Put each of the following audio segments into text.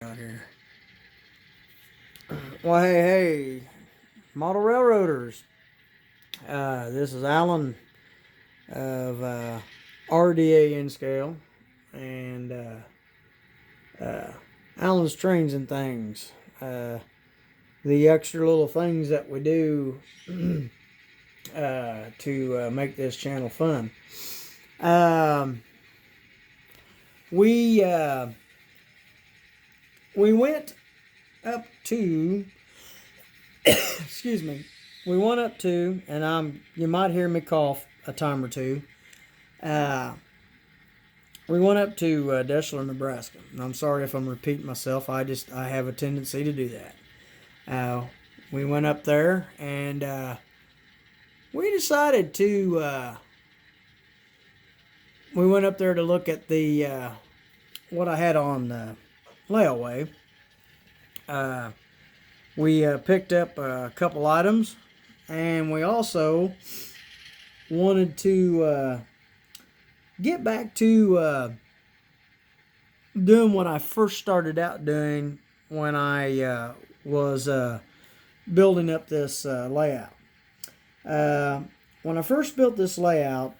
Out here. Well, hey, model railroaders. This is Alan of RDA in scale and Alan's Trains and Things. The extra little things that we do to make this channel fun. We went up to excuse me. We went up to, and you might hear me cough a time or two. We went up to Deschler, Nebraska. And I'm sorry if I'm repeating myself. I have a tendency to do that. We went up there and we decided to. We went up there to look at the what I had on layaway. We picked up a couple items, and we also wanted to get back to doing what I first started out doing when I was building up this layout. When I first built this layout,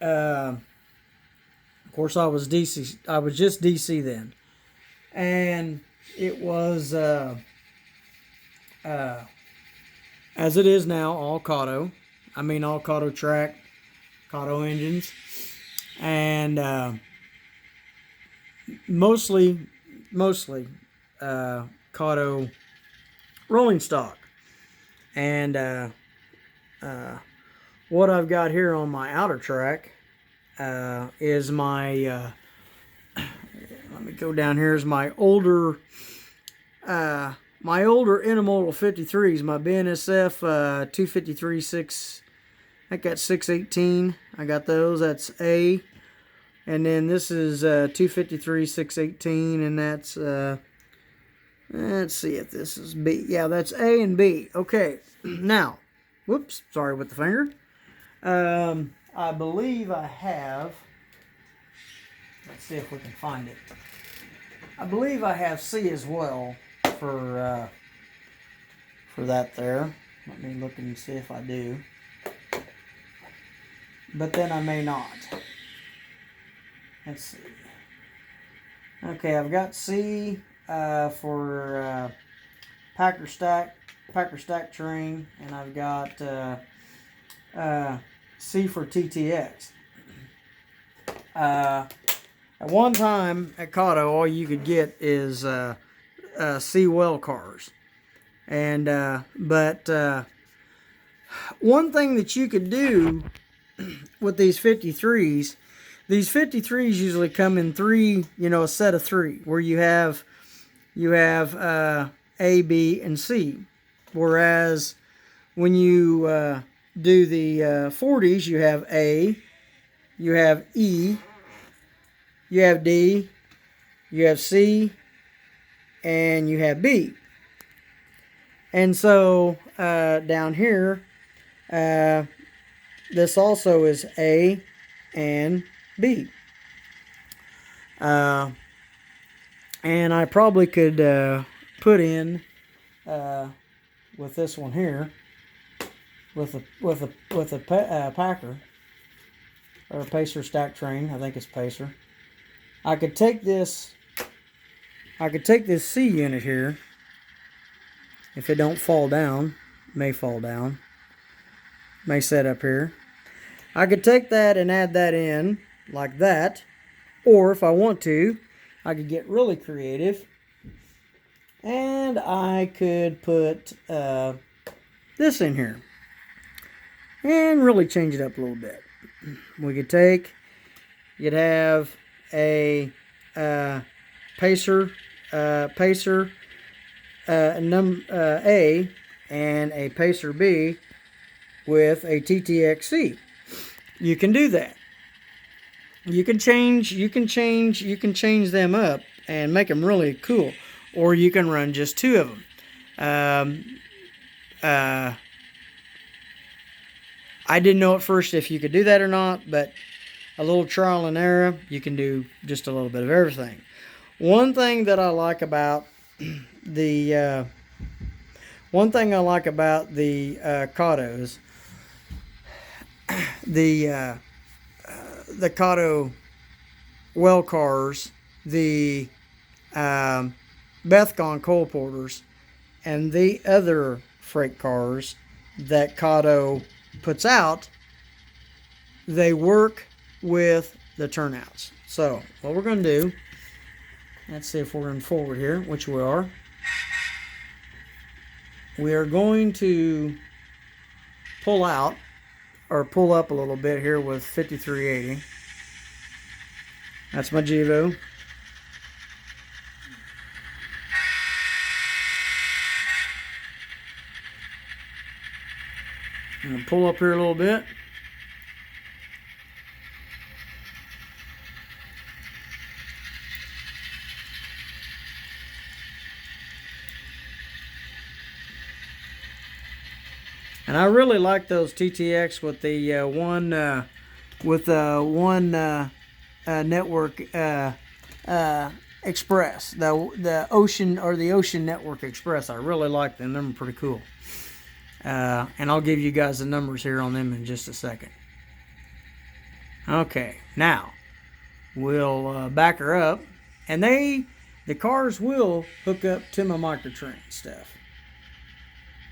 of course I was DC. I was just DC then, and it was as it is now, all Kato. I mean, all Kato track, Kato engines, and mostly Kato rolling stock. And what I've got here on my outer track is my let me go down here, is my older intermodal 53s, my BNSF 253 6, I got 618. I got those. That's A. And then this is 253 618, and that's let's see if this is B. Yeah, that's A and B. Okay. Now, whoops, sorry with the finger. I believe I have, let's see if we can find it. I believe I have C as well for that there. Let me look and see if I do. But then I may not. Let's see. Okay, I've got C for Packer stack train, and I've got C for TTX. At one time at Kato, all you could get is C well cars, and but one thing that you could do with these 53s, usually come in three, a set of three, where you have A, B, and C. Whereas when you do the 40s, you have A, you have E, you have D, you have C, and you have B. And so down here, this also is A and B. And I probably could put in with this one here, with a Packer or a Pacer stack train. I think it's Pacer. I could take this C unit here, if it don't fall down, may fall down, may set up here. I could take that and add that in like that, or if I want to, I could get really creative and I could put this in here and really change it up a little bit. We could you'd have a Pacer A and a Pacer B with a TTXC. You can do that. You can change them up and make them really cool, or you can run just two of them. I didn't know at first if you could do that or not, but a little trial and error, you can do just a little bit of everything. One thing that I like about the Katos, the Kato well cars, the Bethgon coal porters, and the other freight cars that Kato puts out, they work with the turnouts. So what we're going to do, let's see if we're in forward here, which we are. We are going to pull out, or pull up a little bit here with 5380. That's my Gevo. I'm going to pull up here a little bit. And I really like those TTX with the one network express, the Ocean Network Express. I really like them. They're pretty cool. And I'll give you guys the numbers here on them in just a second. Okay, now we'll back her up, and the cars will hook up to my microtrain stuff.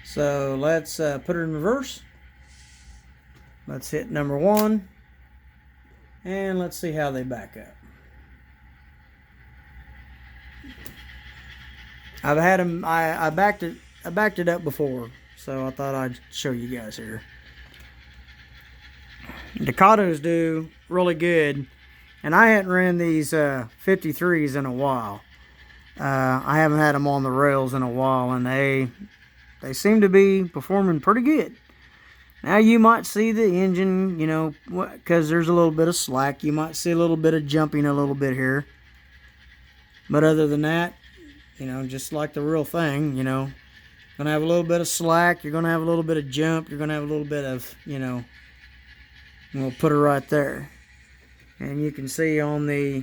So let's put her in reverse. Let's hit number 1, and let's see how they back up. I've had them. I backed it up before, so I thought I'd show you guys here. The Katos do really good, and I hadn't ran these 53s in a while. I haven't had them on the rails in a while, and they seem to be performing pretty good. Now you might see the engine, you know, because there's a little bit of slack. You might see a little bit of jumping a little bit here. But other than that, you know, just like the real thing, you know, gonna have a little bit of slack. You're gonna have a little bit of jump. You're gonna have a little bit of, you know, we'll put her right there. And you can see on the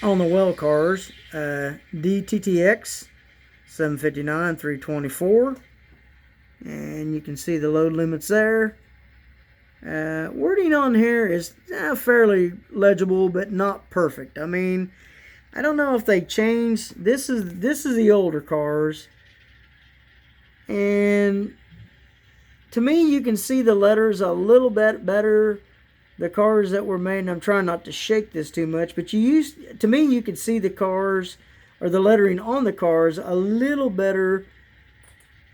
well cars, DTTX 759 324, and you can see the load limits there. Wording on here is fairly legible, but not perfect. I mean, I don't know if they changed. This is the older cars, and to me, you can see the letters a little bit better. The cars that were made, and I'm trying not to shake this too much, but to me, you can see the cars, or the lettering on the cars, a little better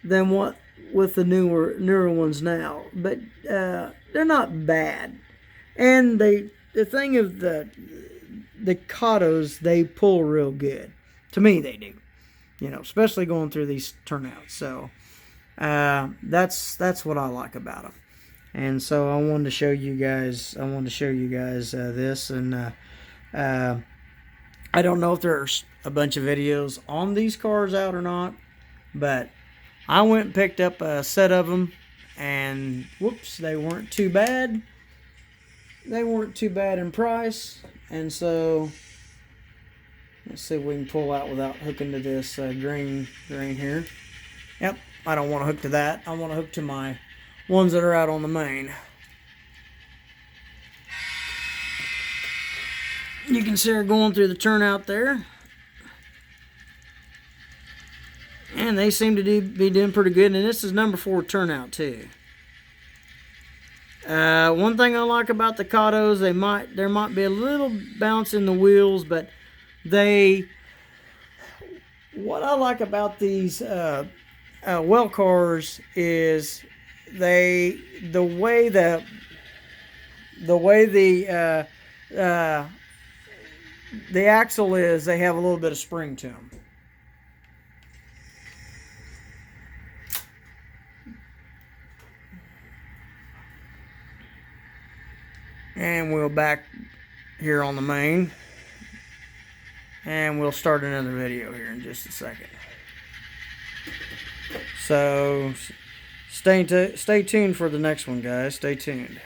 than what with the newer ones now. But they're not bad. And the thing of the Katos, they pull real good. To me, they do. You know, especially going through these turnouts. So that's what I like about them. And so I wanted to show you guys. This, and I don't know if there's a bunch of videos on these cars out or not, but I went and picked up a set of them, and whoops, they weren't too bad. They weren't too bad in price, and so let's see if we can pull out without hooking to this green here. Yep, I don't want to hook to that. I want to hook to my ones that are out on the main. You can see her going through the turnout there. And they seem to be doing pretty good. And this is number 4 turnout too. One thing I like about the Katos, there might be a little bounce in the wheels, but what I like about these well cars is the way the axle is, they have a little bit of spring to them. And we'll back here on the main, and we'll start another video here in just a second. So stay tuned for the next one, guys. Stay tuned.